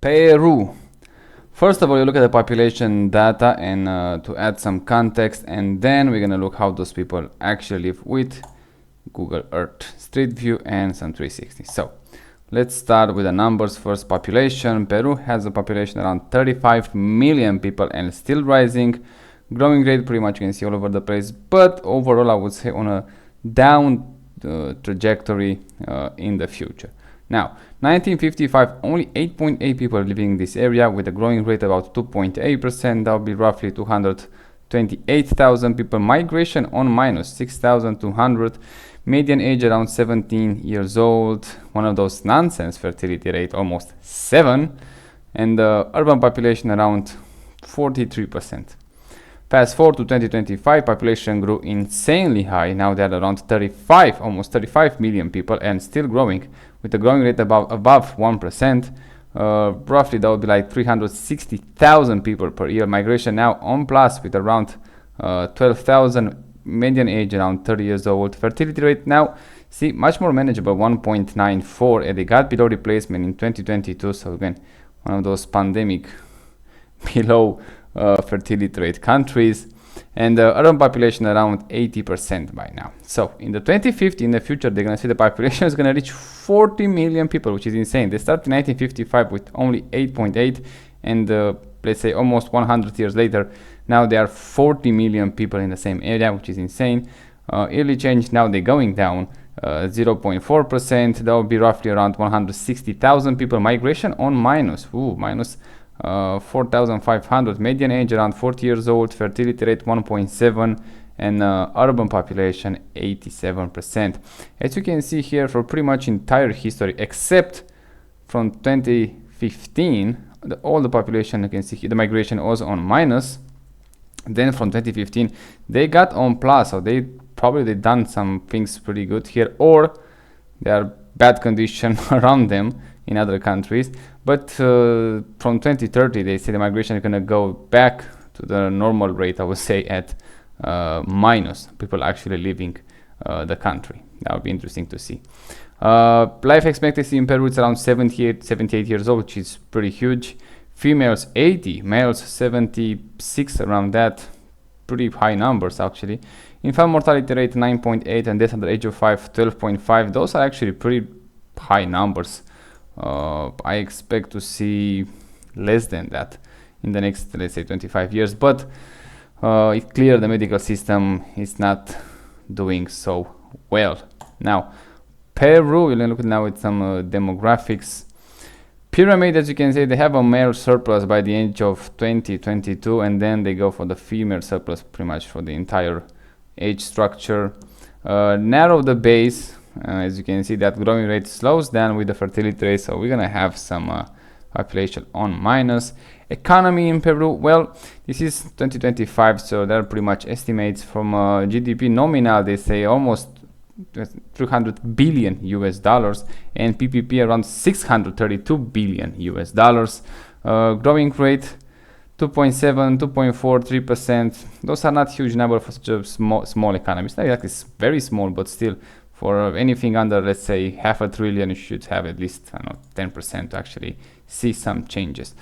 Peru. First of all, you look at the population data and to add some context, and then we're gonna look how those people actually live with Google Earth, Street View, and some 360. So let's start with the numbers first. Population. Peru has a population around 35 million people and still rising. Growing rate pretty much you can see all over the place, but overall I would say on a down trajectory in the future. Now, 1955, only 8.8 people living in this area with a growing rate about 2.8%. That would be roughly 228,000 people. Migration on minus 6,200. Median age around 17 years old. One of those nonsense fertility rate, almost 7. And the urban population around 43%. Fast forward to 2025, population grew insanely high. Now they're around 35, almost 35 million people, and still growing with a growing rate above 1%. Roughly that would be like 360,000 people per year. Migration now on plus with around 12,000. Median age around 30 years old. Fertility rate now, see, much more manageable, 1.94, and they got below replacement in 2022. So again, one of those pandemic below fertility rate countries, and the urban population around 80% by now. So in the 2050, in the future, they're gonna see the population is gonna reach 40 million people, which is insane. They started in 1955 with only 8.8, and let's say almost 100 years later, now there are 40 million people in the same area, which is insane. Yearly change, now they're going down 0.4%. That would be roughly around 160,000 people. Migration on minus 4,500. Median age around 40 years old. Fertility rate 1.7, and urban population 87%. As you can see here, for pretty much entire history except from 2015, all the population, you can see here, the migration was on minus. Then from 2015 they got on plus, so they probably done some things pretty good here, or there are bad conditions around them in other countries. But from 2030 they say the migration is going to go back to the normal rate, I would say, at minus people actually leaving the country. That would be interesting to see. Life expectancy in Peru is around 78 years old, which is pretty huge. Females 80, males 76, around that. Pretty high numbers actually. Infant mortality rate 9.8, and death under age of 5 12.5. Those are actually pretty high numbers. I expect to see less than that in the next, let's say, 25 years, but it's clear the medical system is not doing so well. Now, Peru, we're looking now at some demographics. Pyramid, as you can see, they have a male surplus by the age of 2022, and then they go for the female surplus pretty much for the entire age structure. Narrow the base. As you can see, that growing rate slows down with the fertility rate, so we're gonna have some population on minus. Economy in Peru, well, this is 2025, so they're pretty much estimates from GDP nominal. They say almost 300 billion US dollars, and PPP around 632 billion US dollars. Growing rate 2.7, 2.4, 3%. Those are not huge numbers for such a small economy. It's not exactly very small, but still, for anything under, let's say, $500 billion, you should have at least, I don't know, 10% to actually see some changes.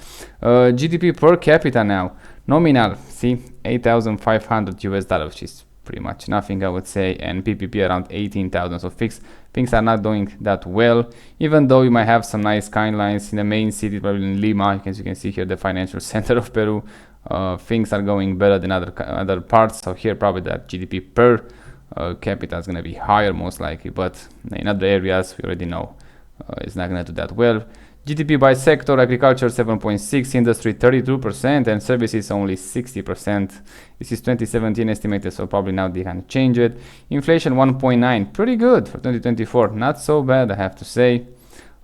GDP per capita now, nominal, see, 8,500 US dollars, which is pretty much nothing, I would say, and PPP around 18,000. So things are not doing that well, even though you might have some nice skylines in the main city, probably in Lima. As you can see here, the financial center of Peru. Things are going better than other parts. So here probably that GDP per capita is going to be higher most likely, but in other areas we already know it's not going to do that well. GDP by sector, agriculture 7.6, industry 32%, and services only 60%. This is 2017 estimated, so probably now they can change it. Inflation 1.9, pretty good for 2024, not so bad, I have to say.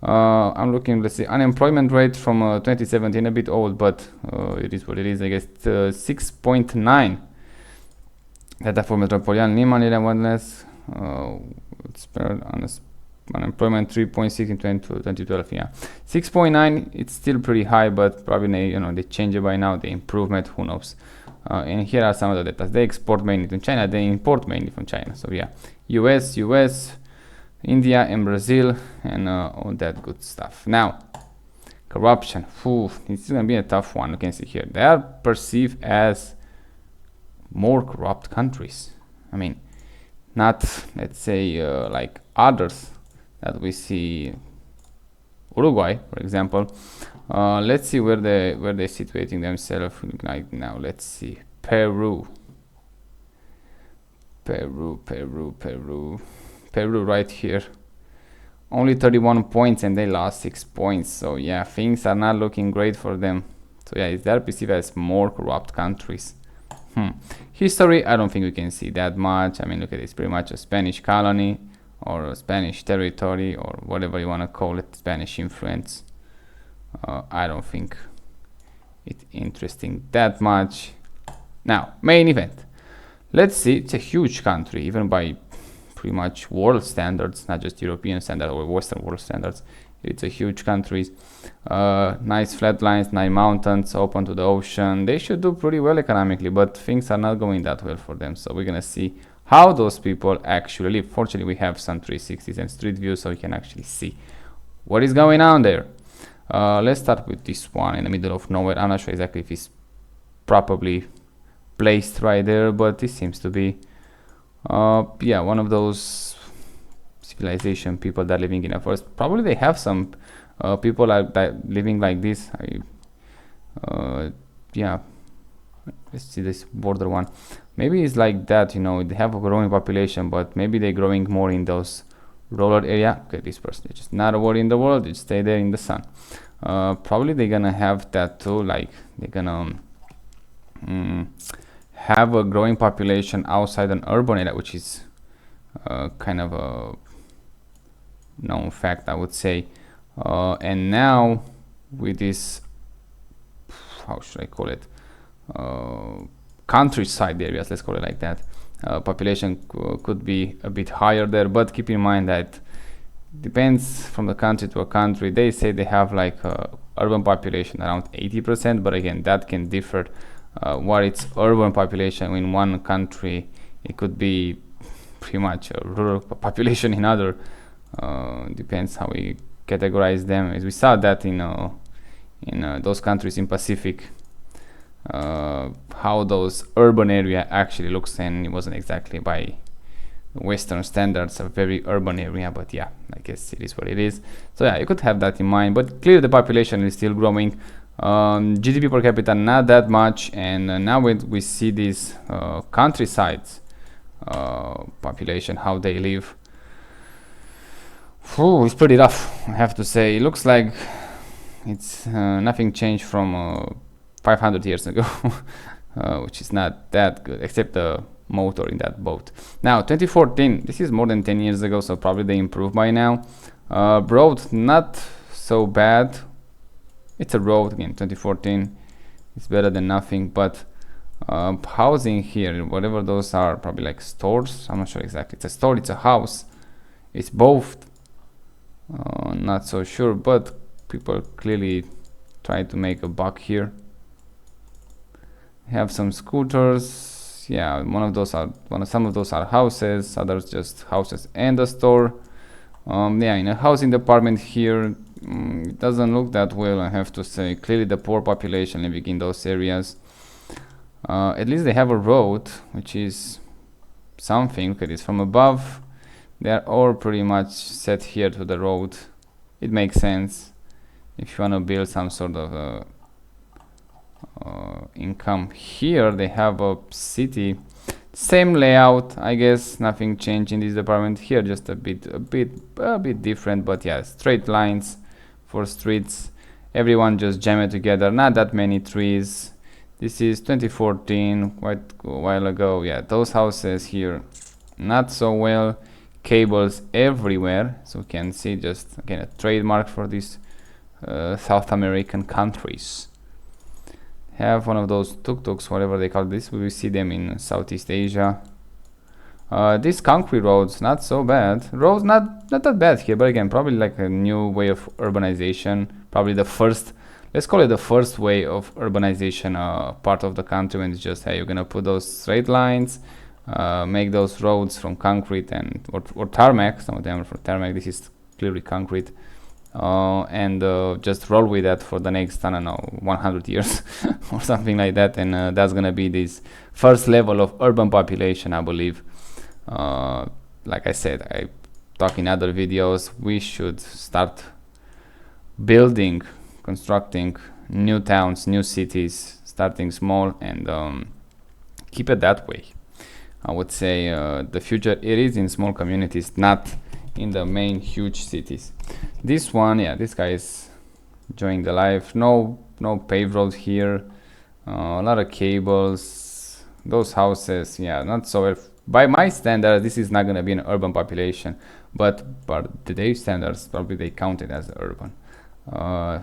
I'm looking, let's see, unemployment rate from 2017, a bit old, but it is what it is, I guess. 6.9. Data for Metropolitan Lima, one less. Unemployment 3.6 in 2012, yeah. 6.9, it's still pretty high, but probably, they change it by now, the improvement, who knows. And here are some of the data. They export mainly to China, they import mainly from China. So yeah, US, India and Brazil, and all that good stuff. Now, Corruption. Ooh, it's gonna be a tough one. You can see here they are perceived as more corrupt countries. I mean, not, let's say, like others that we see. Uruguay, for example. Let's see where they're situating themselves like now. Let's see. Peru right here. Only 31 points and they lost 6 points. So yeah, things are not looking great for them. So yeah, they're perceived as more corrupt countries. History, I don't think we can see that much. I mean, look at this, pretty much a Spanish colony or a Spanish territory or whatever you want to call it, Spanish influence. I don't think it's interesting that much. Now, main event. Let's see, it's a huge country, even by pretty much world standards, not just European standards or Western world standards. It's a huge country. Nice flat lines, nice mountains, open to the ocean. They should do pretty well economically, but things are not going that well for them. So we're gonna see how those people actually live. Fortunately, we have some 360s and street views, so we can actually see what is going on there. Let's start with this one in the middle of nowhere. I'm not sure exactly if it's properly placed right there, but this seems to be yeah, one of those civilization people that are living in a forest. Probably they have some people that living like this. Yeah, let's see this border one. Maybe it's like that, you know, they have a growing population, but maybe they're growing more in those rural area. Okay, this person is just not a worry in the world, they stay there in the sun. Probably they're gonna have that too, like they're gonna have a growing population outside an urban area, which is kind of a known fact, I would say. And now with this, how should I call it, countryside areas, let's call it like that, population could be a bit higher there, but keep in mind that depends from the country to a country. They say they have like urban population around 80%, but again, that can differ. What it's urban population in one country, it could be pretty much a rural population in other. Depends how we categorize them. As we saw that in those countries in Pacific, how those urban area actually looks, and it wasn't exactly by Western standards a very urban area, but yeah, I guess it is what it is. So yeah, you could have that in mind, but clearly the population is still growing. GDP per capita not that much, and now we see these countrysides population, how they live. It's pretty rough, I have to say. It looks like it's nothing changed from 500 years ago, which is not that good, except the motor in that boat. Now 2014, this is more than 10 years ago, so probably they improved by now. Road not so bad. It's a road again. 2014, it's better than nothing. But housing here, whatever those are, probably like stores. I'm not sure exactly. It's a store, it's a house, it's both. Not so sure, but people clearly try to make a buck here. Have some scooters. Yeah, some of those are houses, others just houses and a store. Yeah, in a housing department here, it doesn't look that well, I have to say. Clearly the poor population living in those areas. At least they have a road, which is something. Look at this from above. They are all pretty much set here to the road. It makes sense if you want to build some sort of income. Here they have a city, same layout, I guess. Nothing changed in this department here, just a bit different. But yeah, straight lines for streets. Everyone just jam it together. Not that many trees. This is 2014, quite a while ago. Yeah, those houses here, not so well. Cables everywhere, so you can see just again a trademark for these South American countries. Have one of those tuk-tuks, whatever they call this. We will see them in Southeast Asia. These concrete roads, not so bad. Roads not that bad here, but again, probably like a new way of urbanization. Probably the first, let's call it the first way of urbanization part of the country, when it's just, hey, you're gonna put those straight lines, make those roads from concrete and or tarmac. Some of them are for tarmac. This is clearly concrete. and just roll with that for the next, I don't know, 100 years or something like that, and that's gonna be this first level of urban population, I believe. Like I said, I talk in other videos, we should start building, constructing new towns, new cities, starting small, and keep it that way. I would say the future, it is in small communities, not in the main huge cities. This one, yeah, this guy is enjoying the life. No paved road here. A lot of cables. Those houses, yeah, not so. By my standard, this is not gonna be an urban population, but by today's standards, probably they count it as urban.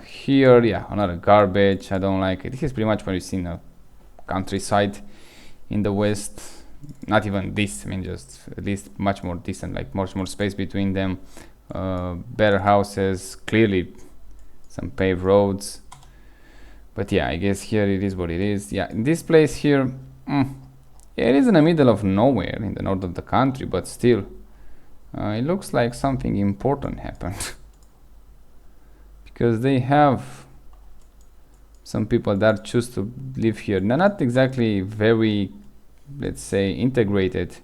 Here, yeah, another garbage. I don't like it. This is pretty much what you see in the countryside in the west. Not even this, I mean, just at least much more decent, like much more space between them, better houses, clearly some paved roads. But yeah, I guess here it is what it is. Yeah, in this place here, yeah, it is in the middle of nowhere in the north of the country, but still it looks like something important happened because they have some people that choose to live here. They're not exactly very, let's say, integrated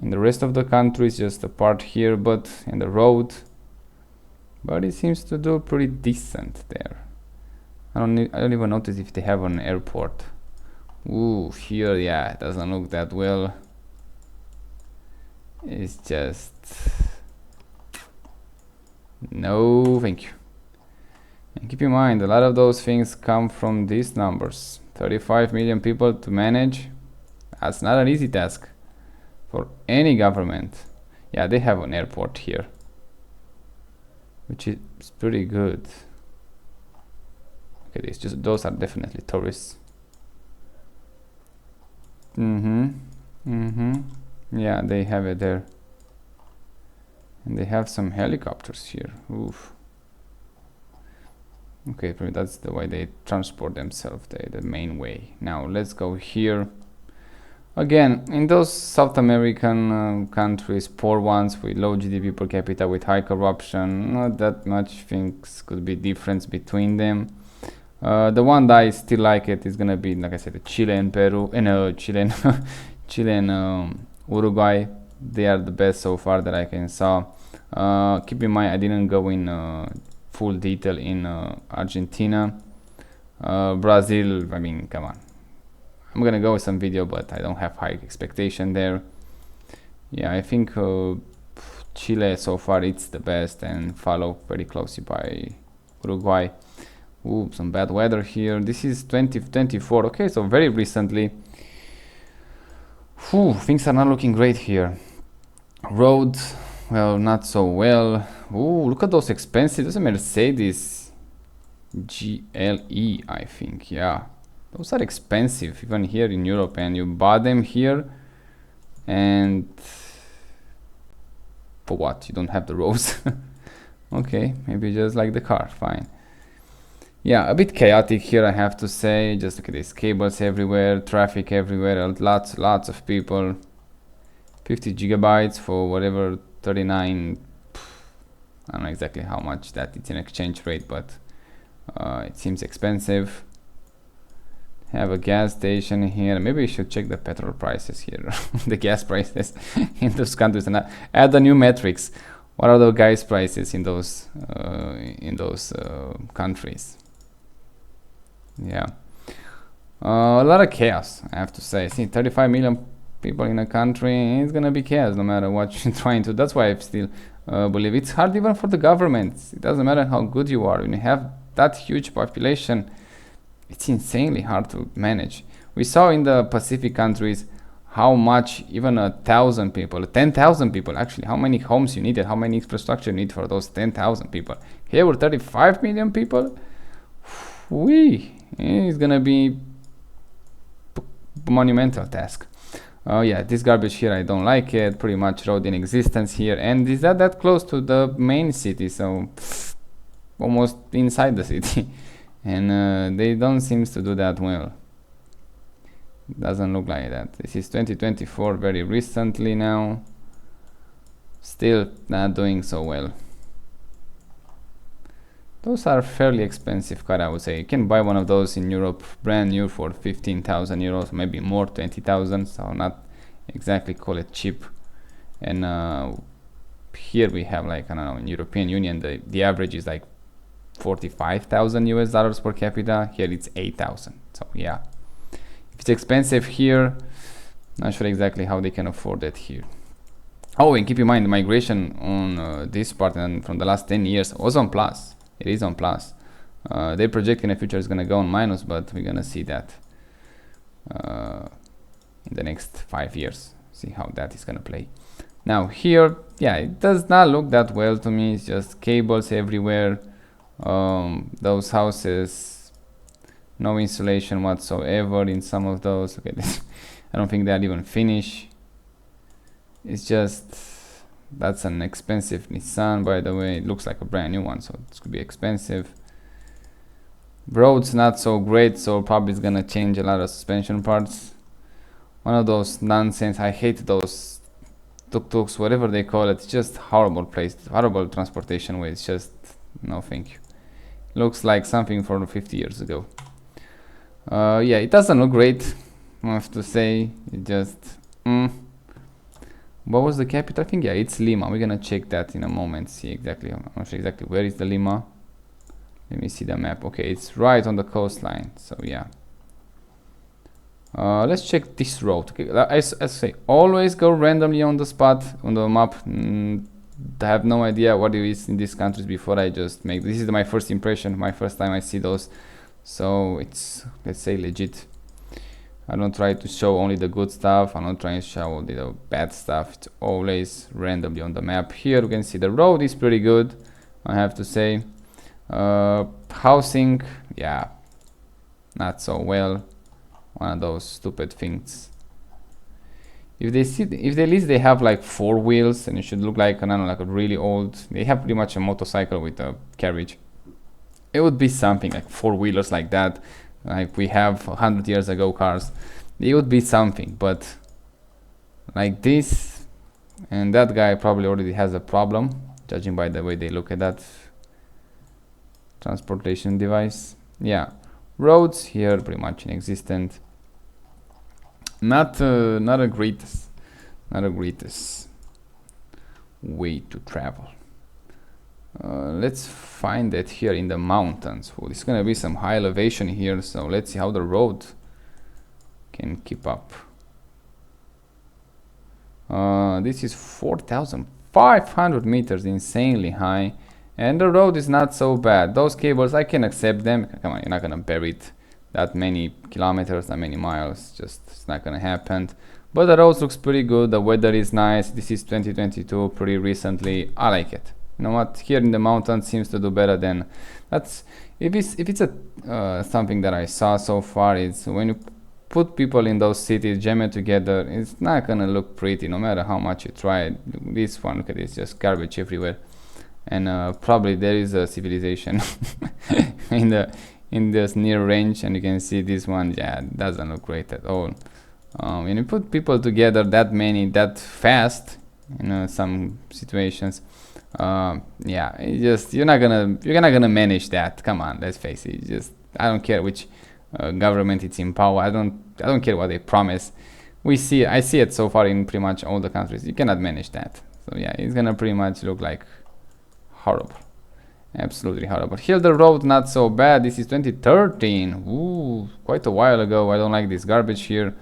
in the rest of the country. Is just a part here, but in the road, but it seems to do pretty decent there. I don't even notice if they have an airport. Ooh, here, yeah, it doesn't look that well. It's just no thank you. And keep in mind, a lot of those things come from these numbers. 35 million people to manage. That's not an easy task for any government. Yeah, they have an airport here, which is pretty good. Okay, those are definitely tourists. Yeah, they have it there. And they have some helicopters here. Oof. Okay, that's the way they transport themselves, the main way. Now let's go here. Again, in those South American countries, poor ones with low GDP per capita, with high corruption, not that much things could be difference between them. The one that I still like it is gonna be, like I said, Chile and Peru, and Chile and Uruguay. They are the best so far that I can saw. Keep in mind, I didn't go in full detail in Argentina. Brazil, I mean, come on. I'm gonna go with some video, but I don't have high expectation there. Yeah, I think Chile so far it's the best, and followed very closely by Uruguay. Ooh, some bad weather here. This is 2024. Okay, so very recently. Whew, things are not looking great here. Roads, well, not so well. Ooh, look at those expensive. Those are Mercedes GLE, I think. Yeah, those are expensive even here in Europe, and you buy them here, and for what? You don't have the roads. Okay, maybe just like the car. Fine. Yeah, a bit chaotic here, I have to say. Just look at these cables everywhere, traffic everywhere, lots of people. 50 gigabytes for whatever, 39. I don't know exactly how much that it's in exchange rate, but it seems expensive. Have a gas station here. Maybe we should check the petrol prices here, the gas prices in those countries, and add the new metrics. What are the gas prices in those countries? Yeah, a lot of chaos, I have to say. See, 35 million people in a country, it's gonna be chaos no matter what you're trying to. That's why I still believe it's hard even for the governments. It doesn't matter how good you are. When you have that huge population, it's insanely hard to manage. We saw in the Pacific countries how much even 1,000 people, 10,000 people actually, how many homes you needed, how many infrastructure you need for those 10,000 people. Here we're 35 million people. It's gonna be monumental task. Yeah, this garbage here, I don't like it. Pretty much road in existence here, and is that close to the main city, so almost inside the city. And they don't seem to do that well. Doesn't look like that. This is 2024, very recently now. Still not doing so well. Those are fairly expensive car, I would say. You can buy one of those in Europe brand new for 15,000 euros, maybe more, 20,000, so not exactly call it cheap. And here we have, like, I don't know, in European Union the average is like 45,000 US dollars per capita. Here it's 8,000. So yeah, if it's expensive here, not sure exactly how they can afford it here. Oh, and keep in mind the migration on this part and from the last 10 years was on plus. It is on plus. They project in the future is gonna go on minus, but we're gonna see that in the next 5 years. See how that is gonna play. Now here, yeah, it does not look that well to me. It's just cables everywhere. Those houses, no insulation whatsoever in some of those. Okay, I don't think they're even finished. It's just, that's an expensive Nissan, by the way. It looks like a brand new one, so this could be expensive. Roads not so great, so probably it's gonna change a lot of suspension parts. One of those nonsense. I hate those tuk-tuks, whatever they call it. It's just horrible place, horrible transportation way. It's just, no thank you. Looks like something from 50 years ago. Yeah, it doesn't look great, I have to say. It just what was the capital? I think, yeah, it's Lima. We're gonna check that in a moment, see exactly. I'm not sure exactly where is the Lima. Let me see the map. Okay, it's right on the coastline, so yeah. Let's check this road. Okay, I say, always go randomly on the spot on the map. I have no idea what it is in these countries before I just make. This is my first impression, my first time I see those, so it's, let's say, legit. I don't try to show only the good stuff. I'm not trying to show only the bad stuff. It's always randomly on the map. Here you can see the road is pretty good, I have to say. Housing, yeah, not so well. One of those stupid things. If they see, if at least they have like 4 wheels, and it should look like, I don't know, like a really old. They have pretty much a motorcycle with a carriage. It would be something like 4-wheelers like that, like we have 100 years ago cars. It would be something, but like this, and that guy probably already has a problem, judging by the way they look at that transportation device. Yeah, roads here pretty much inexistent. Not a greatest way to travel. Let's find it here in the mountains. Oh, there's gonna be some high elevation here, so let's see how the road can keep up. This is 4,500 meters, insanely high, and the road is not so bad. Those cables, I can accept them. Come on, you're not gonna bury it that many kilometers, that many miles, just it's not gonna happen. But the road looks pretty good, the weather is nice. This is 2022, pretty recently. I like it. You know what, here in the mountains seems to do better than, that's, if it's a something that I saw so far, it's when you put people in those cities, jam it together, it's not gonna look pretty no matter how much you try. This one, look at this, just garbage everywhere. And probably there is a civilization in this near range, and you can see this one, yeah, it doesn't look great at all. When you put people together that many that fast, you know, some situations, yeah, it just, you're not gonna manage that. Come on, let's face it. Just, I don't care which government it's in power. I don't care what they promise. I see it so far in pretty much all the countries. You cannot manage that. So yeah, it's gonna pretty much look like horrible. Absolutely horrible. Here the road not so bad. This is 2013. Ooh, quite a while ago. I don't like this garbage here.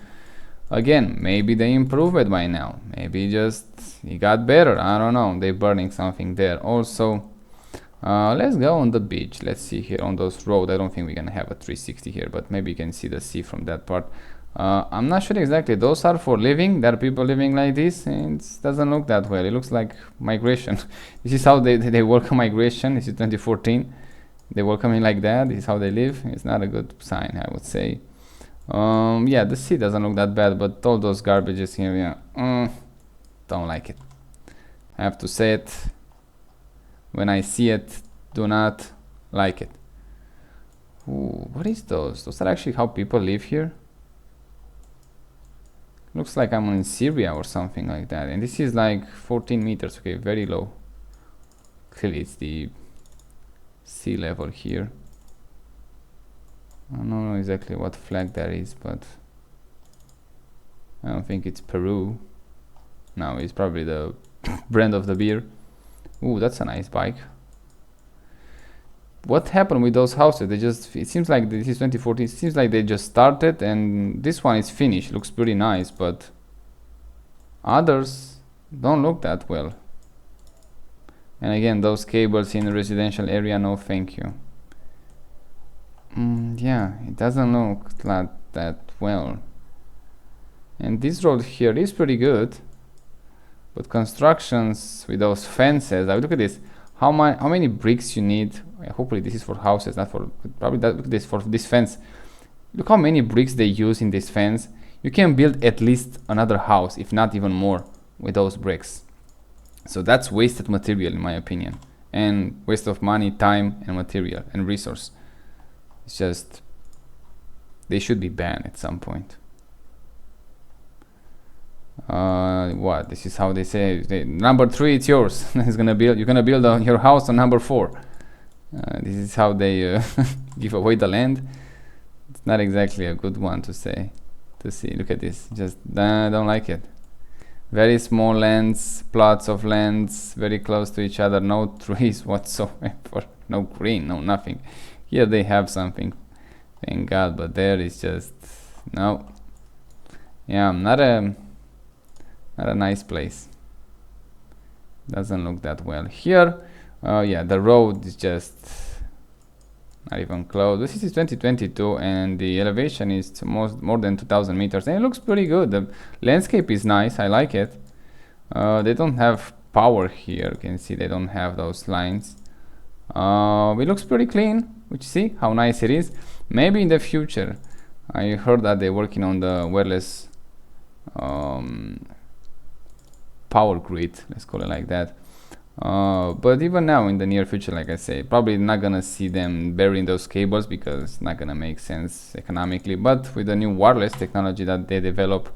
Again, maybe they improved it by now. Maybe just it got better. I don't know. They're burning something there. Also, let's go on the beach. Let's see here on those roads. I don't think we're gonna have a 360 here, but maybe you can see the sea from that part. I'm not sure exactly. Those are for living. There are people living like this, and it doesn't look that well. It looks like migration. This is how they welcome migration. This is 2014. They welcome it like that. This is how they live. It's not a good sign, I would say. Yeah, the sea doesn't look that bad, but all those garbages here, yeah, don't like it. I have to say it. When I see it, do not like it. Ooh, what is those? Those are actually how people live here. Looks like I'm in Syria or something like that. And this is like 14 meters. Okay, very low. Clearly it's the sea level here. I don't know exactly what flag that is, but I don't think it's Peru. No, it's probably the brand of the beer. Ooh, that's a nice bike. What happened with those houses? They just, it seems like this is 2014. It seems like they just started and this one is finished. Looks pretty nice, but others don't look that well. And again, those cables in the residential area, no thank you. Yeah, it doesn't look like that well. And this road here is pretty good, but constructions with those fences, look at this. How many bricks you need? Hopefully this is for houses, not for, probably that, look at this, for this fence. Look how many bricks they use in this fence. You can build at least another house, if not even more, with those bricks. So that's wasted material in my opinion, and waste of money, time, and material, and resource. It's just, they should be banned at some point. What, this is how they say, number 3, it's yours. It's gonna build, you're gonna build your house on number 4. This is how they give away the land. It's not exactly a good one to say, to see. Look at this, just don't like it. Very small lands, plots of lands, very close to each other, no trees whatsoever, no green, no nothing. Here they have something, thank God, but there is just, no. Yeah, not a nice place. Doesn't look that well. Here, yeah, the road is just not even close. This is 2022 and the elevation is more than 2000 meters and it looks pretty good. The landscape is nice, I like it. They don't have power here, you can see they don't have those lines. It looks pretty clean, which, see how nice it is. Maybe in the future, I heard that they're working on the wireless power grid, let's call it like that. But even now in the near future, like I say, probably not gonna see them burying those cables because it's not gonna make sense economically. But with the new wireless technology that they develop,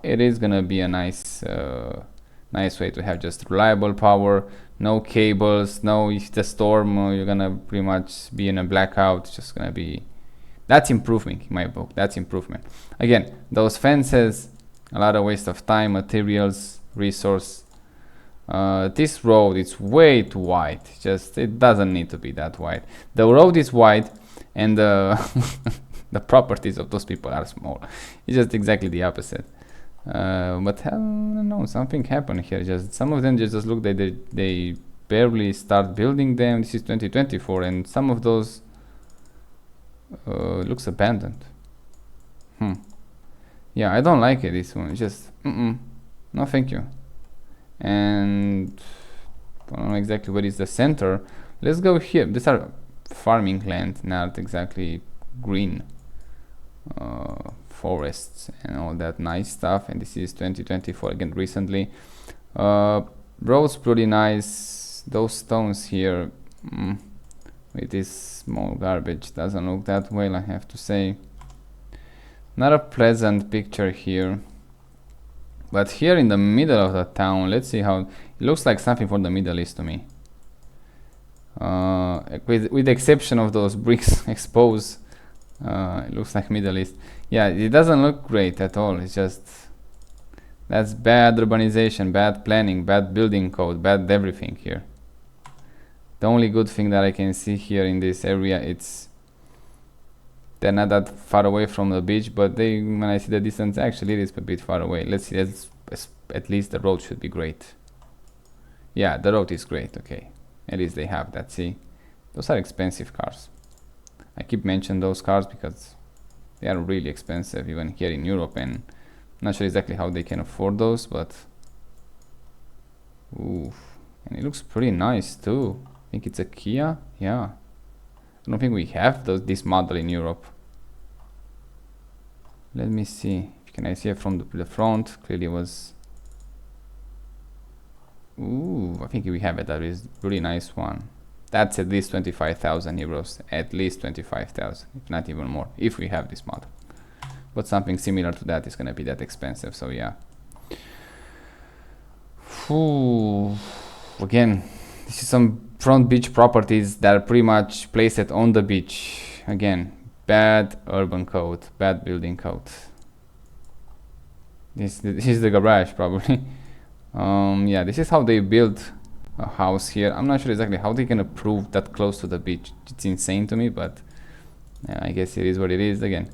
it is gonna be a nice way to have just reliable power, no cables, no, if the storm, you're gonna pretty much be in a blackout. It's just gonna be, that's improvement in my book. That's improvement. Again, those fences, a lot of waste of time, materials, resource. This road is way too wide. Just, it doesn't need to be that wide. The road is wide and the properties of those people are small. It's just exactly the opposite. But I don't know, something happened here. Just some of them just look like they barely start building them. This is 2024 and some of those looks abandoned. Yeah, I don't like it, this one. It's just no thank you. And I don't know exactly where is the center. Let's go here. These are farming land, not exactly green forests and all that nice stuff. And this is 2024 again, recently. Roads pretty nice. Those stones here with this small garbage doesn't look that well, I have to say. Not a pleasant picture here. But here in the middle of the town, let's see how it looks like something for the Middle East to me. With the exception of those bricks exposed, it looks like Middle East. Yeah, it doesn't look great at all. It's just, that's bad urbanization, bad planning, bad building code, bad everything here. The only good thing that I can see here in this area, it's they're not that far away from the beach, but they, when I see the distance, actually it is a bit far away. Let's see, at least the road should be great. Yeah, the road is great, okay. At least they have that, see. Those are expensive cars. I keep mentioning those cars because they are really expensive, even here in Europe, and I'm not sure exactly how they can afford those, but oof. And it looks pretty nice too. I think it's a Kia, yeah. I don't think we have this model in Europe. Let me see. Can I see it from the front? Clearly was. Ooh, I think we have it. That is a really nice one. That's at least 25,000 euros. At least 25,000, if not even more, if we have this model. But something similar to that is going to be that expensive. So yeah. Ooh. Again, This is some front beach properties that are pretty much placed on the beach. Again, bad urban code, bad building code. This is the garage probably. Yeah, this is how they build a house here. I'm not sure exactly how they can approve that close to the beach. It's insane to me, but yeah, I guess it is what it is. Again,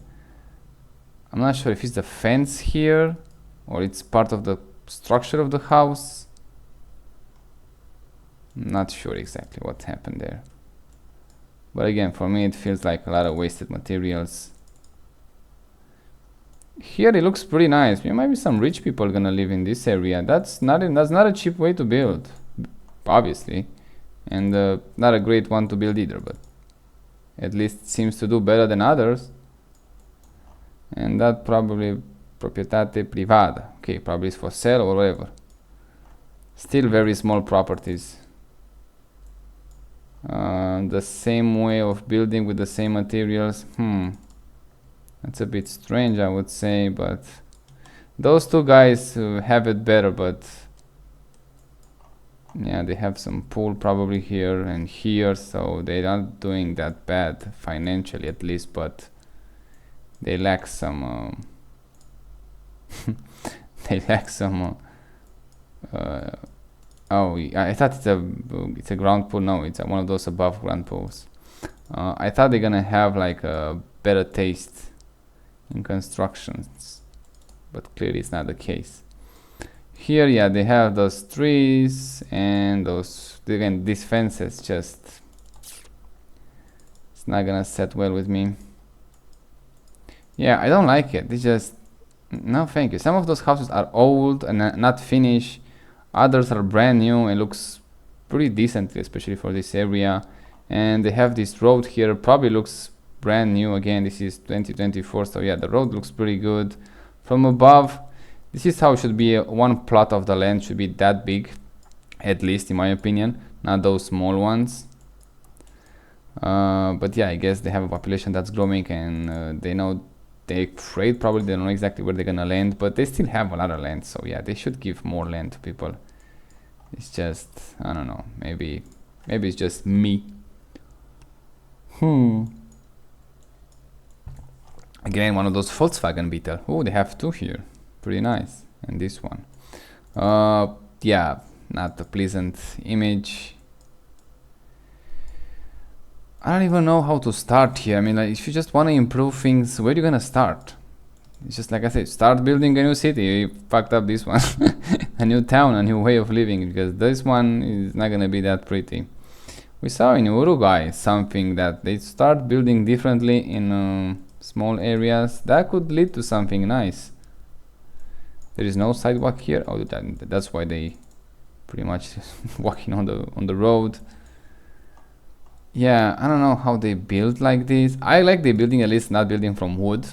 I'm not sure if it's the fence here or it's part of the structure of the house. I'm not sure exactly what happened there, but again, for me it feels like a lot of wasted materials. Here it looks pretty nice. There might be some rich people gonna live in this area. That's not a cheap way to build, obviously, and not a great one to build either, but at least seems to do better than others. And that probably proprietate privada. Okay, probably is for sale or whatever. Still very small properties. The same way of building with the same materials. That's a bit strange, I would say, but those two guys have it better, but yeah, they have some pool probably here and here, so they're not doing that bad financially at least, but they lack some they lack some oh, I thought it's a ground pool. No, it's one of those above ground pools. I thought they're gonna have like a better taste in constructions, but clearly it's not the case. Here, yeah, they have those trees and those, again, these fences. Just, it's not gonna set well with me. Yeah, I don't like it. It's just, no thank you. Some of those houses are old and not finished. Others are brand new and looks pretty decently, especially for this area. And they have this road here, probably looks brand new. Again, this is 2024, so yeah, the road looks pretty good. From above, this is how it should be. One plot of the land should be that big, at least in my opinion, not those small ones. But yeah, I guess they have a population that's growing, and they know they're afraid, probably they don't know exactly where they're gonna land, but they still have a lot of land, so yeah, they should give more land to people. It's just, I don't know, maybe it's just me. Again, one of those Volkswagen Beetle. Oh, they have two here, pretty nice. And this one, yeah, not a pleasant image. I don't even know how to start here. I mean, like, if you just want to improve things, where are you gonna start? It's just like I said, start building a new city. You fucked up this one. A new town, a new way of living, because this one is not gonna be that pretty. We saw in Uruguay something that they start building differently in small areas. That could lead to something nice. There is no sidewalk here. Oh, that's why they pretty much walking on the road. Yeah, I don't know how they build like this. I like the building, at least not building from wood.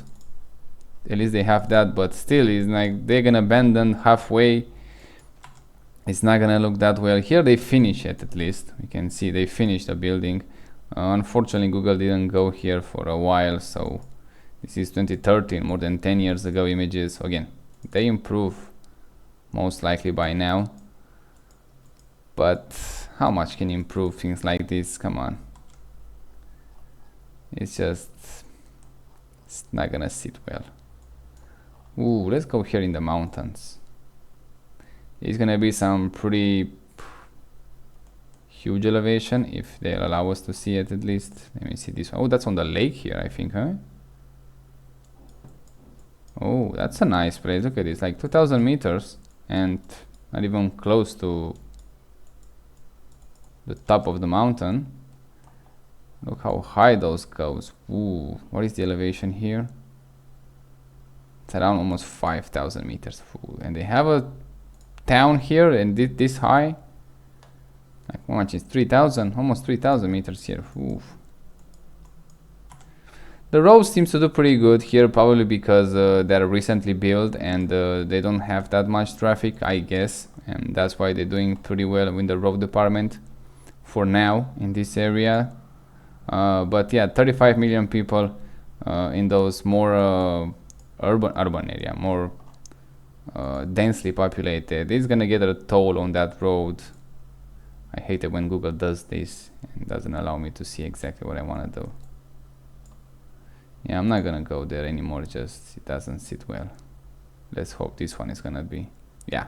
At least they have that, but still, it's like they're gonna abandon halfway. It's not gonna look that well. Here they finish it, at least. You can see they finished the building. Unfortunately, Google didn't go here for a while, so this is 2013, more than 10 years ago images. So again, they improve most likely by now. But how much can you improve things like this? Come on. It's just, it's not gonna sit well. Ooh, let's go here in the mountains. It's gonna be some pretty huge elevation, if they'll allow us to see it at least. Let me see this one. Oh, that's on the lake here, I think, huh? Oh, that's a nice place. Look at this, like 2,000 meters and not even close to the top of the mountain. Look how high those goes. Ooh, what is the elevation here? It's around almost 5,000 meters. Ooh, and they have a town here and this high. Like how much is 3,000? Almost 3,000 meters here. Ooh. The road seems to do pretty good here, probably because they're recently built and they don't have that much traffic, I guess, and that's why they're doing pretty well in the road department for now in this area. But yeah, 35 million people in those more urban area, more densely populated. It's gonna get a toll on that road. I hate it when Google does this and doesn't allow me to see exactly what I want to do. Yeah, I'm not gonna go there anymore, just it doesn't sit well. Let's hope this one is gonna be, yeah.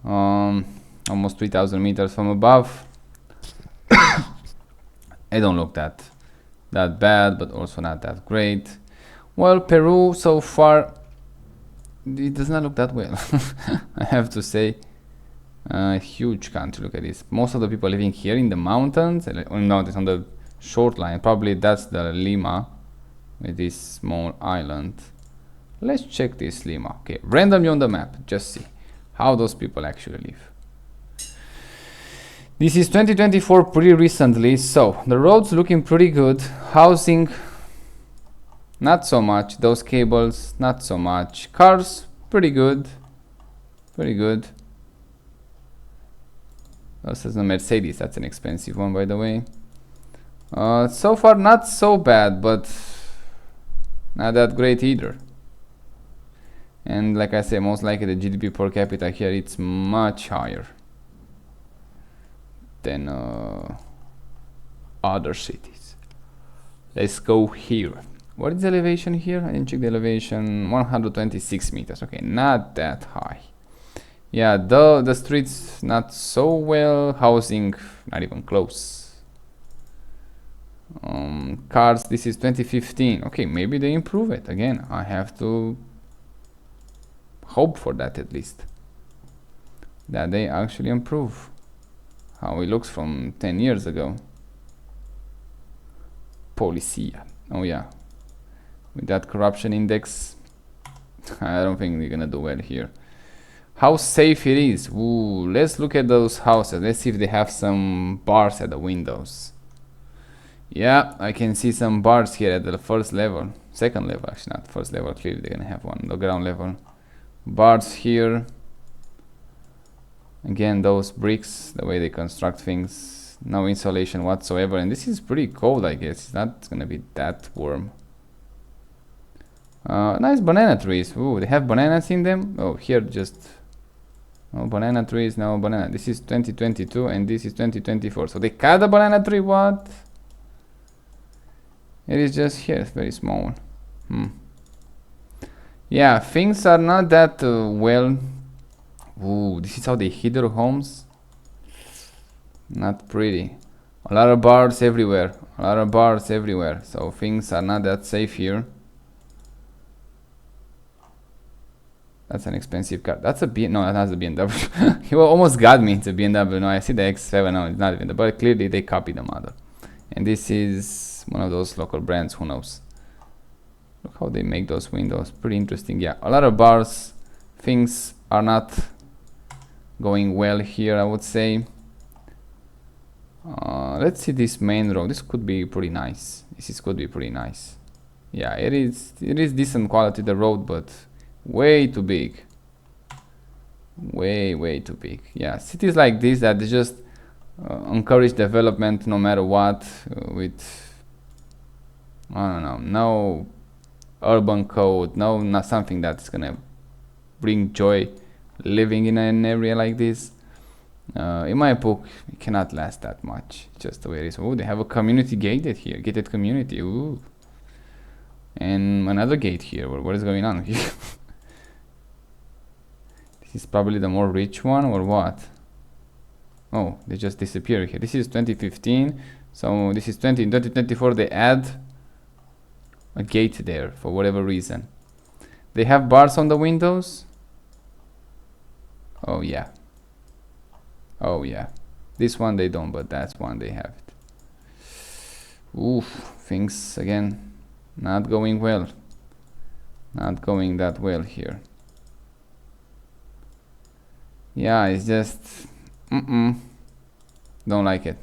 Almost 3,000 meters from above. It don't look that bad, but also not that great. Well, Peru so far, it does not look that well. I have to say. Huge country, look at this. Most of the people living here in the mountains, on the short line. Probably that's the Lima with this small island. Let's check this Lima. Okay, randomly on the map, just see how those people actually live. This is 2024, pretty recently, so the roads looking pretty good. Housing, not so much. Those cables, not so much. Cars, pretty good. Pretty good. This is a Mercedes, that's an expensive one, by the way. So far not so bad, but not that great either. And like I say, most likely the GDP per capita here, it's much higher than other cities. Let's go here. What is the elevation here? I didn't check the elevation. 126 meters. Okay, not that high. Yeah, the streets not so well. Housing not even close. Cars, this is 2015. Okay, maybe they improve it again. I have to hope for that, at least, that they actually improve how it looks from 10 years ago. Policia. Oh yeah, with that corruption index, I don't think they're gonna do well here. How safe it is. Ooh, let's look at those houses. Let's see if they have some bars at the windows. Yeah, I can see some bars here at the first level. Second level, actually, not first level. Clearly they're gonna have one, the ground level. Bars here. Again, those bricks, the way they construct things, no insulation whatsoever. And this is pretty cold, I guess. It's not gonna be that warm. Nice banana trees. Ooh, they have bananas in them. Oh, here just no banana trees, no banana. This is 2022 and this is 2024. So they cut the banana tree. What? It is just here. It's very small. Yeah, things are not that well. Ooh, this is how they hid their homes. Not pretty. A lot of bars everywhere. A lot of bars everywhere. So things are not that safe here. That's an expensive car. That's a no, that's a BMW. He almost got me. It's a BMW. No, I see the X7. No, it's not even. But clearly they copied the model. And this is one of those local brands. Who knows? Look how they make those windows. Pretty interesting. Yeah, a lot of bars. Things are not going well here, I would say. Let's see this main road. This could be pretty nice. Could be pretty nice. Yeah, it is decent quality, the road, but way too big. Way too big. Yeah, cities like this that just encourage development no matter what, with I don't know, no urban code, not something that's gonna bring joy living in an area like this. In my book, it cannot last that much. Just the way it is. Oh, they have a community gated here, gated community. Ooh, and another gate here. What is going on here? This is probably the more rich one, or what? Oh, they just disappear here. This is 2015, so this is 2024. They add a gate there for whatever reason. They have bars on the windows. Oh yeah. Oh yeah. This one they don't, but that's one they have it. Oof, things again not going well. Not going that well here. Yeah, it's just don't like it.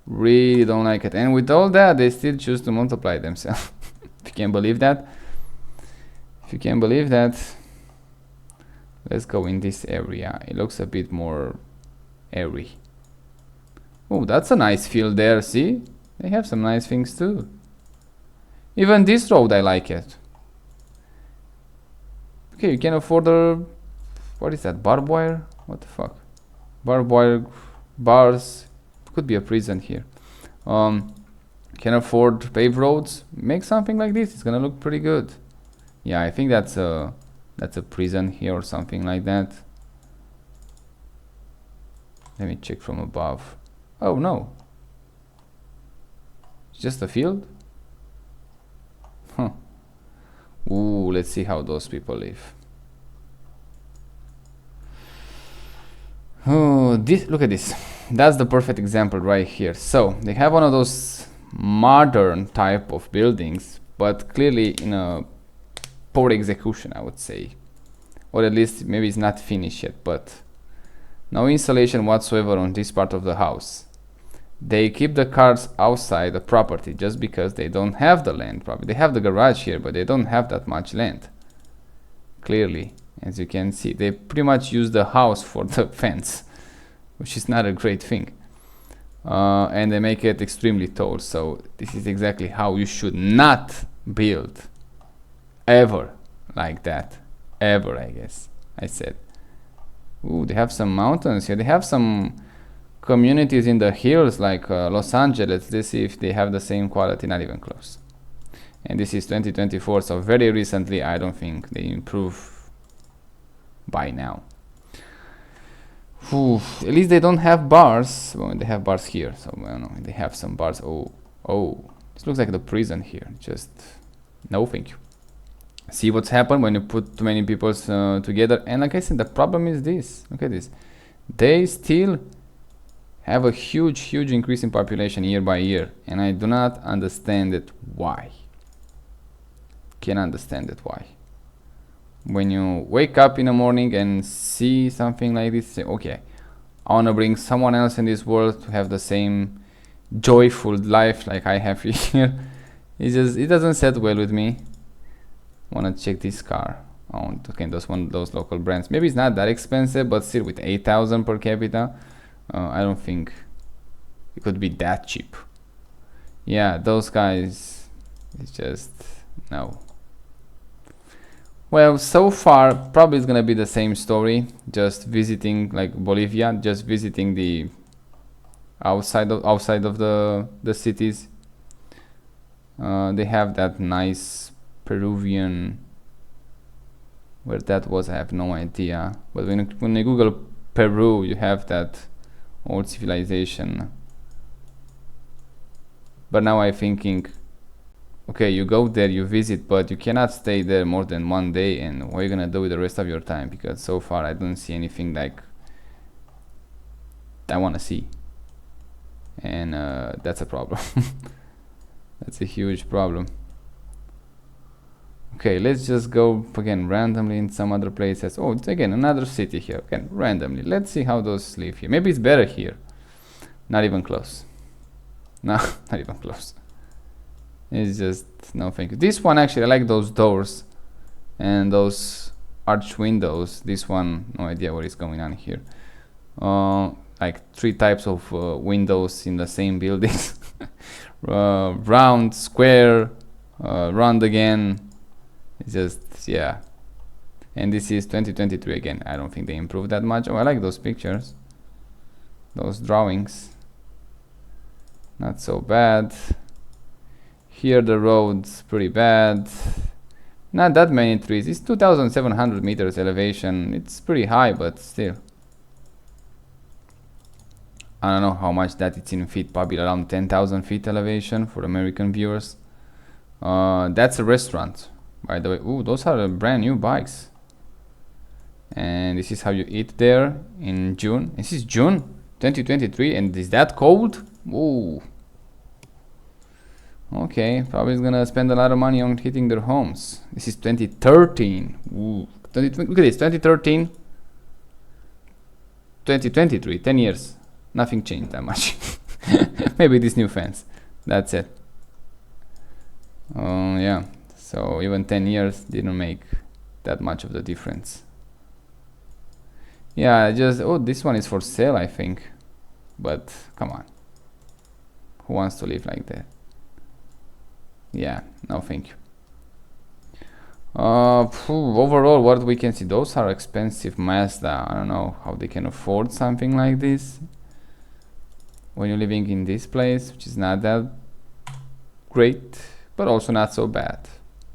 Really don't like it. And with all that, they still choose to multiply themselves. If you can't believe that. If you can't believe that. Let's go in this area. It looks a bit more airy. Oh, that's a nice field there. See? They have some nice things too. Even this road, I like it. Okay, you can afford the... What is that? Barbed wire? What the fuck? barbed wire, bars, could be a prison here. Can afford paved roads, make something like this, it's gonna look pretty good. Yeah, I think that's a prison here or something like that. Let me check from above. Oh no, it's just a field. Huh. Ooh, let's see how those people live. Oh, this, look at this. That's the perfect example right here. So they have one of those modern type of buildings, but clearly in a poor execution, I would say, or at least maybe it's not finished yet, but no insulation whatsoever on this part of the house. They keep the cars outside the property just because they don't have the land. Probably they have the garage here, but they don't have that much land. Clearly, as you can see, they pretty much use the house for the fence, which is not a great thing. And they make it extremely tall. So this is exactly how you should not build ever like that. Ever, I guess I said. Ooh, they have some mountains here. They have some communities in the hills like Los Angeles. Let's see if they have the same quality. Not even close. And this is 2024, so very recently. I don't think they improve by now. Ooh, at least they don't have bars. Well, they have bars here, so well, no, they have some bars. Oh, this looks like the prison here. Just no thank you. See what's happened when you put too many people together. And like I said, the problem is this. Look at this. They still have a huge increase in population year by year, and I do not understand it. Why? Can't understand it. Why? When you wake up in the morning and see something like this, say, okay, I want to bring someone else in this world to have the same joyful life like I have here. It doesn't set well with me. Want to check this car. Oh, okay, that's one of those local brands. Maybe it's not that expensive, but still with 8,000 per capita, I don't think it could be that cheap. Yeah, those guys, it's just no. Well, so far probably it's gonna be the same story, just visiting like Bolivia, just visiting the outside of the cities. They have that nice Peruvian, where that was, I have no idea, but when you Google Peru, you have that old civilization. But now I'm thinking, okay, you go there, you visit, but you cannot stay there more than one day, and what are you gonna do with the rest of your time? Because so far I don't see anything like I want to see, and that's a problem. That's a huge problem. Okay, let's just go again randomly in some other places. Oh, it's again another city here. Again, randomly. Let's see how those live here. Maybe it's better here. Not even close. No, not even close. It's just no thank you. This one actually, I like those doors and those arch windows. This one, no idea what is going on here. Like 3 types of windows in the same building. Round, square, round again. It's just, yeah. And this is 2023 again. I don't think they improved that much. Oh, I like those pictures, those drawings. Not so bad. Here the road's pretty bad. Not that many trees. It's 2,700 meters elevation. It's pretty high, but still. I don't know how much that it's in feet. Probably around 10,000 feet elevation for American viewers. That's a restaurant, by the way. Ooh, those are brand new bikes. And this is how you eat there in June. This is June 2023, and is that cold? Ooh. Okay, probably is gonna spend a lot of money on heating their homes. This is 2013. Ooh. Look at this, 2013, 2023, 10 years. Nothing changed that much. Maybe these new fans. That's it. Yeah. So even 10 years didn't make that much of the difference. Yeah, just, oh, this one is for sale, I think. But come on. Who wants to live like that? Yeah, no thank you. Overall, what we can see, those are expensive Mazda. I don't know how they can afford something like this when you're living in this place, which is not that great, but also not so bad.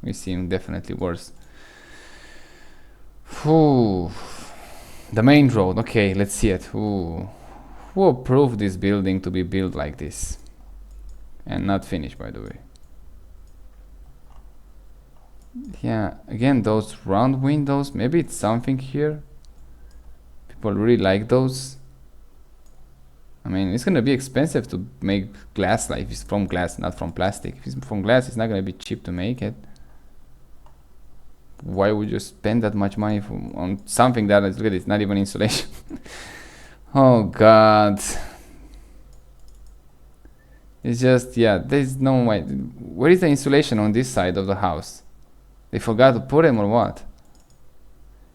We see definitely worse. The main road. Okay, let's see it. Who approved this building to be built like this and not finished, by the way? Yeah, again, those round windows, maybe it's something here. People really like those. I mean, it's gonna be expensive to make glass, like if it's from glass, not from plastic. If it's from glass, it's not gonna be cheap to make it. Why would you spend that much money on something that is, look at it, it's not even insulation. Oh god. It's just, yeah, there's no way. Where is the insulation on this side of the house? They forgot to put them or what?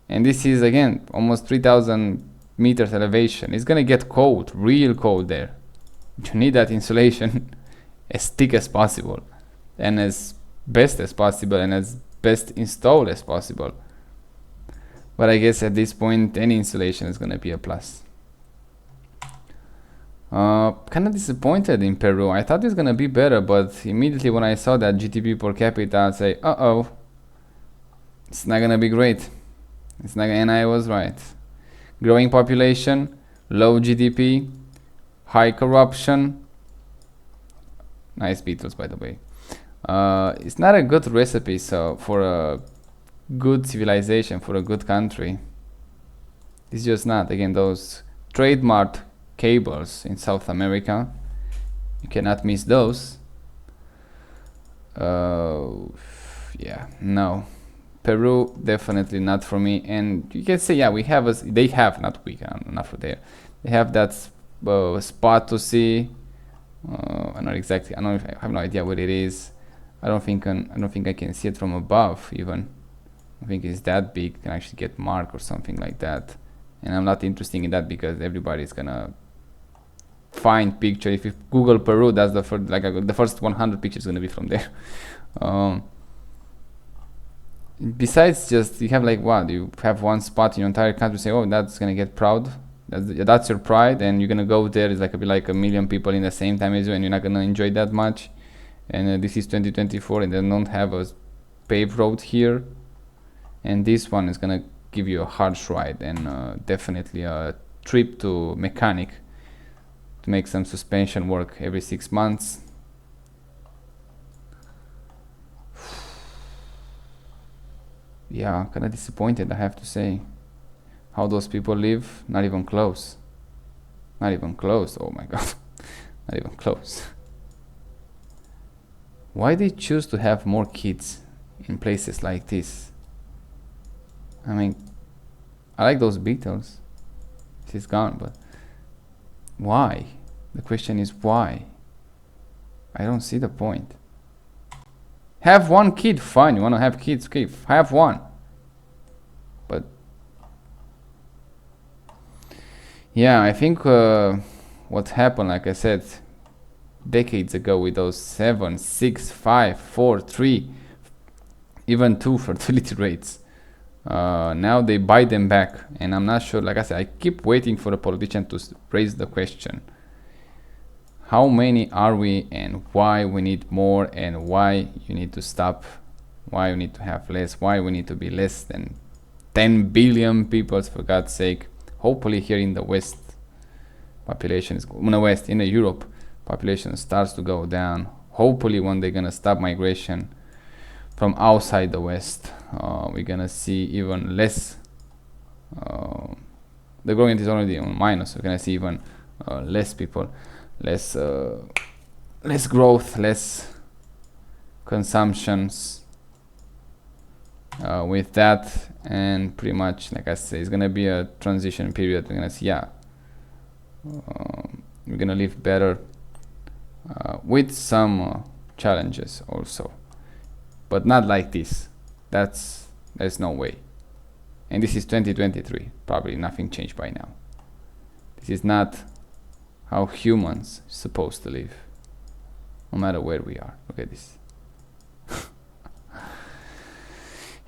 And this is again almost 3,000 meters elevation. It's gonna get cold, real cold there. You need that insulation as thick as possible and as best as possible and as best installed as possible. But I guess at this point any insulation is gonna be a plus. Kind of disappointed in Peru. I thought it's gonna be better, but immediately when I saw that GDP per capita, I say, uh-oh, it's not gonna be great. It's not, and I was right. Growing population, low GDP, high corruption. Nice Beatles, by the way. It's not a good recipe for a good civilization, for a good country. It's just not. Again, those trademarked cables in South America, you cannot miss those. Yeah, no. Peru definitely not for me. And you can say, yeah, we have they have, not we, not for there. They have that spot to see. I'm not exactly. I have no idea what it is. I don't think I can see it from above even. I think it's that big. Can actually get mark or something like that. And I'm not interested in that because everybody's gonna find picture. If you Google Peru, that's the first, like the first 100 pictures gonna be from there. Besides, just you have like what, you have one spot in your entire country, say, oh, that's gonna get proud, that's your pride, and you're gonna go there. It's like a million people in the same time as you, and you're not gonna enjoy that much. And this is 2024, and they don't have a paved road here, and this one is gonna give you a harsh ride and definitely a trip to mechanic to make some suspension work every 6 months. Yeah, kind of disappointed, I have to say. How those people live, not even close. Not even close, oh my god. Not even close. Why they choose to have more kids in places like this? I mean, I like those Beatles. This is gone, but why? The question is why? I don't see the point. Have one kid, fine. You want to have kids, okay, have one. But yeah, I think what happened, like I said, decades ago with those 7, 6, 5, 4, 3, even 2 fertility rates. Now they buy them back, and I'm not sure. Like I said, I keep waiting for a politician to raise the question: how many are we, and why we need more, and why you need to stop, why you need to have less, why we need to be less than 10 billion people, for God's sake. Hopefully here in the West, population is in the West, in the Europe, population starts to go down. Hopefully when they're gonna stop migration from outside the West, we're gonna see even less. The growth is already on minus. We're gonna see even less people, less growth, less consumptions. With that, and pretty much, like I say, it's gonna be a transition period. We're gonna see, yeah, we're gonna live better with some challenges also, but not like this. There's no way. And this is 2023. Probably nothing changed by now. This is not how humans are supposed to live, no matter where we are. Look at this.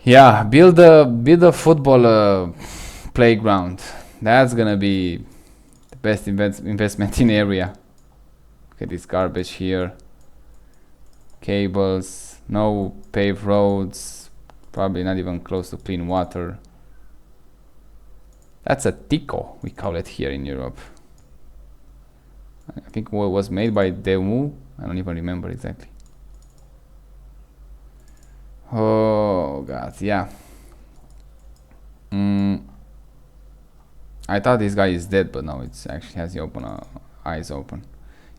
Yeah, build a football playground. That's gonna be the best investment in area. Okay, this garbage here. Cables, no paved roads, probably not even close to clean water. That's a tico, we call it here in Europe. I think what was made by Demu. I don't even remember exactly. Oh god, yeah. I thought this guy is dead, but no, it's actually has the eyes open.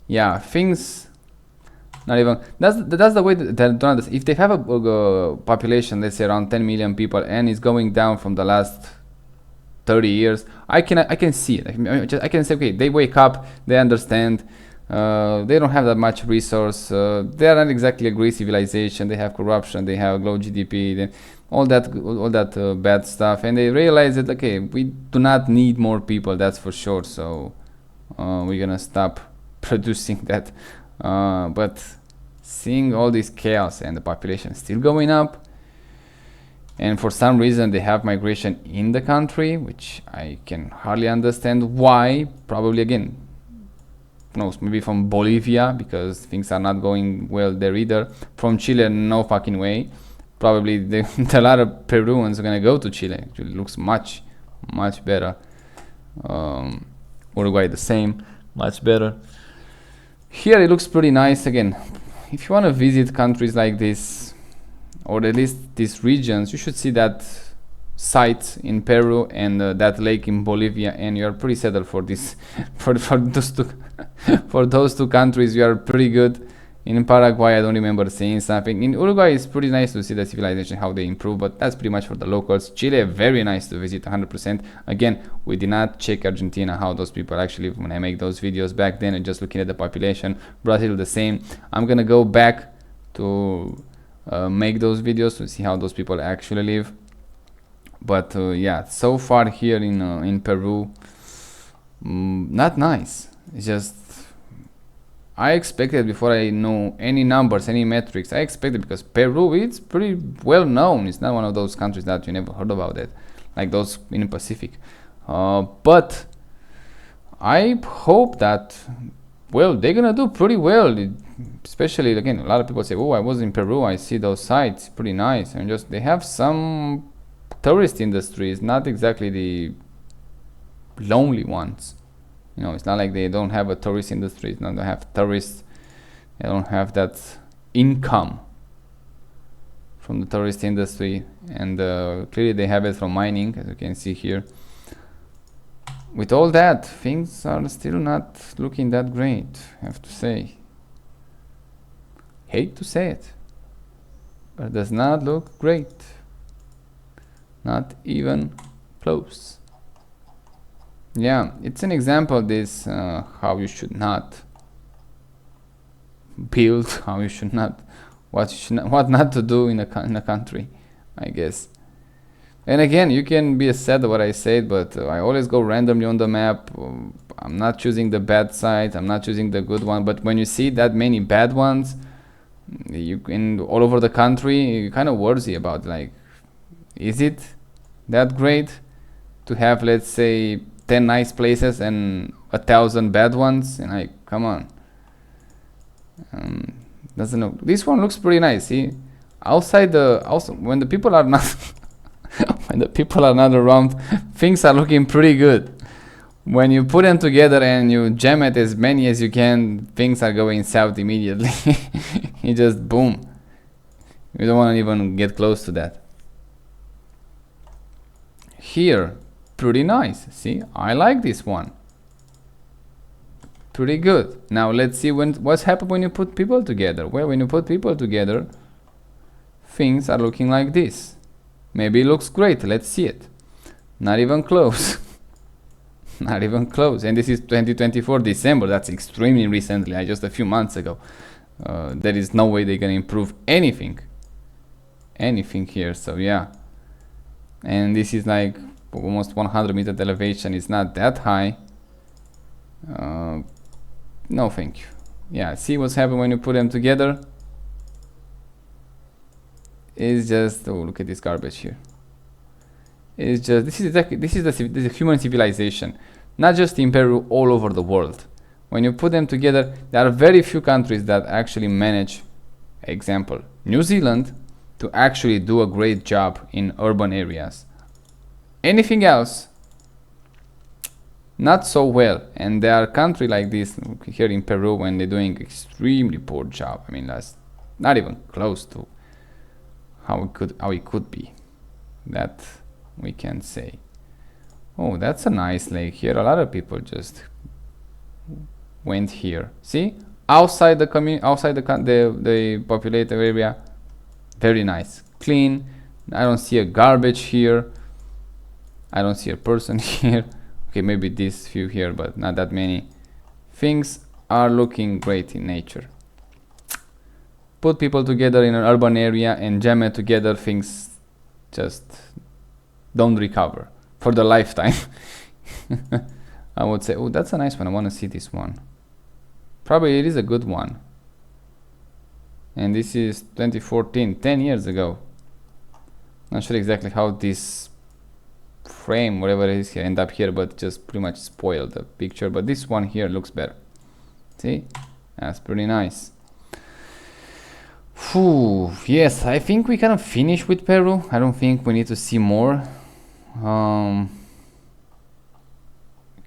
Yeah, things. Not even that's the way that don't understand. If they have a population, let's say around 10 million people, and it's going down from the last 30 years, I can see it. I can say, okay, they wake up, they understand. They don't have that much resource. They are not exactly a great civilization. They have corruption. They have low GDP. All that bad stuff, and they realize that, okay, we do not need more people. That's for sure. So we're gonna stop producing that. But seeing all this chaos and the population still going up, and for some reason they have migration in the country, which I can hardly understand why. Probably again, no, maybe from Bolivia, because things are not going well there either. From Chile, no fucking way. Probably a lot of Peruvians are gonna go to Chile. It looks much better. Uruguay the same, much better. Here it looks pretty nice. Again, if you want to visit countries like this, or at least these regions, you should see that site in Peru and that lake in Bolivia, and you are pretty settled for this. for those two for those two countries, you are pretty good. In Paraguay, I don't remember seeing something. In Uruguay, it's pretty nice to see the civilization, how they improve, but that's pretty much for the locals. Chile, very nice to visit, 100%. Again, we did not check Argentina, how those people actually, when I make those videos back then, and just looking at the population. Brazil, the same. I'm gonna go back to make those videos to see how those people actually live. But yeah, so far here in Peru, not nice. It's just, I expected, before I know any numbers, any metrics, I expected, because Peru, it's pretty well known. It's not one of those countries that you never heard about it, like those in the Pacific. But I hope that, well, they're gonna do pretty well. Especially, again, a lot of people say, oh, I was in Peru, I see those sites, pretty nice. And just, they have some tourist industries, not exactly the lonely ones. You know, it's not like they don't have a tourist industry. It's not, they have tourists. They don't have that income from the tourist industry, and clearly they have it from mining, as you can see here. With all that, things are still not looking that great, I have to say. Hate to say it, but it does not look great. Not even close. Yeah, it's an example, this how you should not build, how you should not, what not to do in a country, I guess. And again, you can be sad what I said, but I always go randomly on the map. I'm not choosing the bad side, I'm not choosing the good one, but when you see that many bad ones, you in all over the country, you kind of worry about, like, is it that great to have, let's say, 10 nice places and 1,000 bad ones? And like, come on. Doesn't look, this one looks pretty nice. See, outside the, also when the people are not when the people are not around, things are looking pretty good. When you put them together and you jam it as many as you can, things are going south immediately. You just boom. You don't want to even get close to that. Here, pretty nice. See, I like this one. Pretty good. Now let's see what's happened when you put people together. Well, when you put people together, things are looking like this. Maybe it looks great. Let's see it. Not even close. Not even close. And this is 2024 December. That's extremely recently, just a few months ago. There is no way they're gonna improve anything here. So yeah. And this is like almost 100 meters elevation. It's not that high. No thank you. Yeah, see what's happened when you put them together. It's just, oh, look at this garbage here. It's just, this is exactly, this is the human civilization, not just in Peru, all over the world. When you put them together, there are very few countries that actually manage, example, New Zealand, to actually do a great job in urban areas. Anything else, not so well. And there are countries like this here in Peru when they're doing extremely poor job. I mean, that's not even close to how it could be. That we can say. Oh, that's a nice lake here. A lot of people just went here. See, outside the the populated area, very nice, clean. I don't see a garbage here. I don't see a person here. Okay, maybe these few here, but not that many. Things are looking great in nature. Put people together in an urban area and jam it together, things just don't recover for the lifetime. I would say, oh, that's a nice one. I want to see this one. Probably it is a good one. And this is 2014, 10 years ago. Not sure exactly how this frame, whatever it is here, end up here, but just pretty much spoiled the picture. But this one here looks better. See? That's pretty nice. Whew, yes, I think we kind of finished with Peru. I don't think we need to see more. Kind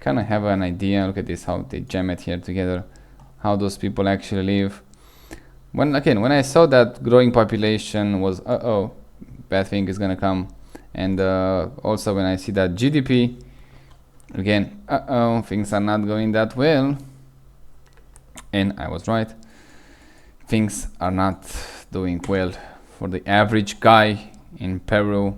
of have an idea. Look at this, how they jam it here together, how those people actually live. When I saw that growing population was, bad thing is gonna come. And also when I see that GDP, again, things are not going that well. And I was right. Things are not doing well for the average guy in Peru.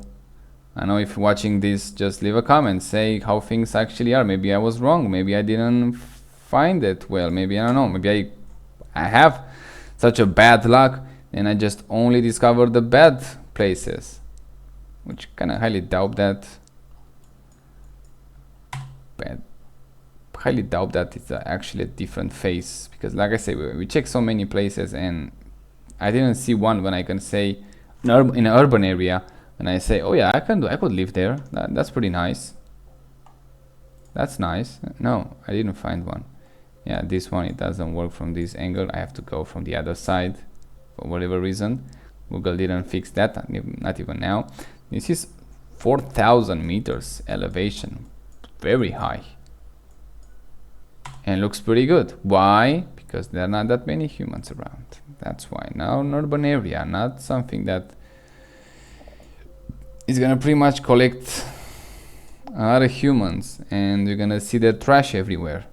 I know if you're watching this, just leave a comment, say how things actually are. Maybe I was wrong, maybe I didn't find it well, maybe I don't know, maybe I have such a bad luck and I just only discovered the bad places, which kind of highly doubt that. Highly doubt that it's actually a different face, because like I say, we check so many places and I didn't see one when I can say in an urban area and I say, oh yeah, I could live there. That's pretty nice. That's nice. No, I didn't find one. Yeah, this one, it doesn't work from this angle. I have to go from the other side for whatever reason. Google didn't fix that, not even now. This is 4,000 meters elevation, very high. And looks pretty good. Why? Because there are not that many humans around. That's why. Now an urban area, not something that is gonna pretty much collect a lot of humans and you're gonna see their trash everywhere.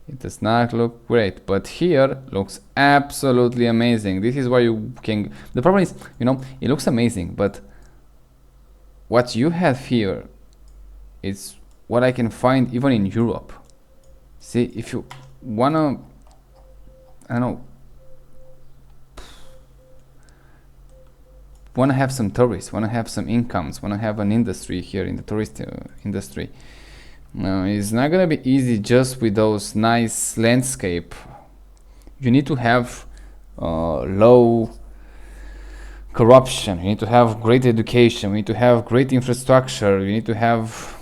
It does not look great, but here looks absolutely amazing. This is why you can, the problem is, it looks amazing, but what you have here is what I can find even in Europe. See, if you wanna, I don't know, wanna have some tourists, wanna have some incomes, wanna have an industry here in the tourist industry, it's not gonna be easy just with those nice landscape. You need to have low corruption, you need to have great education, you need to have great infrastructure, you need to have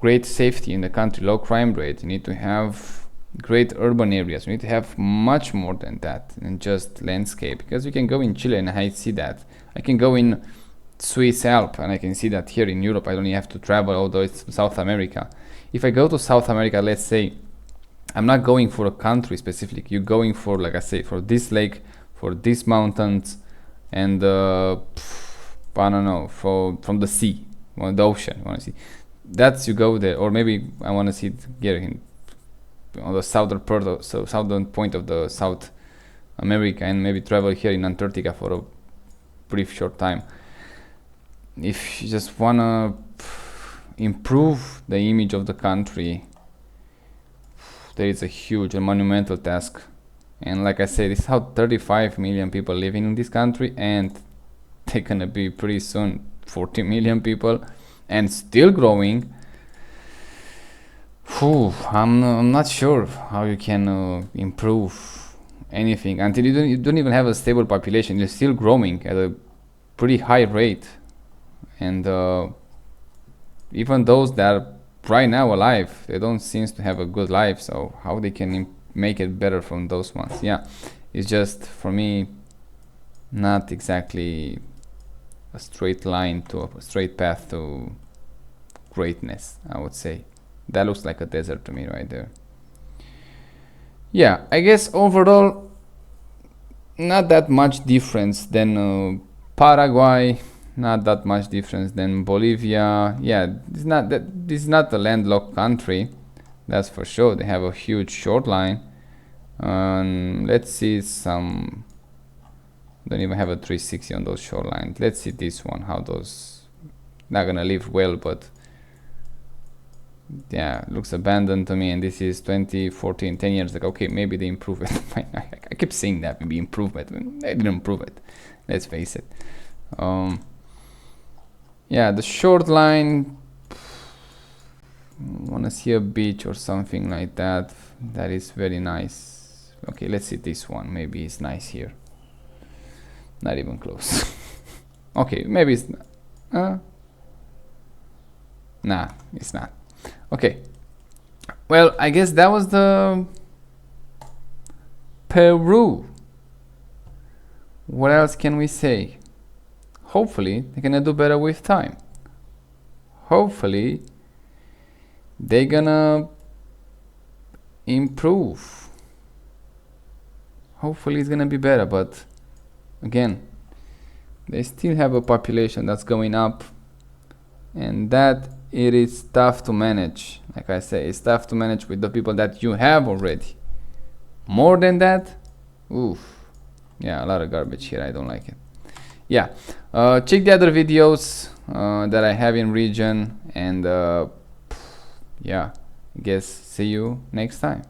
great safety in the country, low crime rate, you need to have great urban areas, you need to have much more than that than just landscape, because you can go in Chile and I see that. I can go in Swiss Alps and I can see that here in Europe. I don't even have to travel, although it's South America. If I go to South America, let's say, I'm not going for a country specific, you're going for, like I say, for this lake, for these mountains, and I don't know, from the sea, or the ocean, you want to see. That's you go there, or maybe I want to see it here on the southern point of the South America, and maybe travel here in Antarctica for a brief short time. If you just want to improve the image of the country, there is a huge and monumental task. And like I said, this is how 35 million people living in this country, and they're gonna be pretty soon 40 million people and still growing. I'm not sure how you can improve anything until you don't even have a stable population. You're still growing at a pretty high rate, and even those that are right now alive, they don't seem to have a good life. So how they can make it better from those ones? Yeah, it's just, for me, not exactly a straight line to a straight path to greatness, I would say. That looks like a desert to me right there. Yeah, I guess overall not that much difference than Paraguay, not that much difference than Bolivia. Yeah, this is not a landlocked country, that's for sure. They have a huge shoreline. Let's see some, don't even have a 360 on those shorelines. Let's see this one, how those, not gonna live well, but yeah, looks abandoned to me. And this is 2014, 10 years ago. Okay, maybe they improve it. I keep saying that, maybe improvement. They didn't improve it, let's face it. Yeah, the short line, wanna see a beach or something like that. That is very nice. Okay, let's see this one. Maybe it's nice here. Not even close. Okay, maybe it's nah, it's not. Okay, well, I guess that was the Peru. What else can we say? Hopefully they're gonna do better with time. Hopefully they're gonna improve. Hopefully it's gonna be better, but again, they still have a population that's going up, and that it is tough to manage. Like I say, it's tough to manage with the people that you have already. More than that, oof, yeah, a lot of garbage here. I don't like it. Yeah, check the other videos that I have in region, and yeah, I guess see you next time.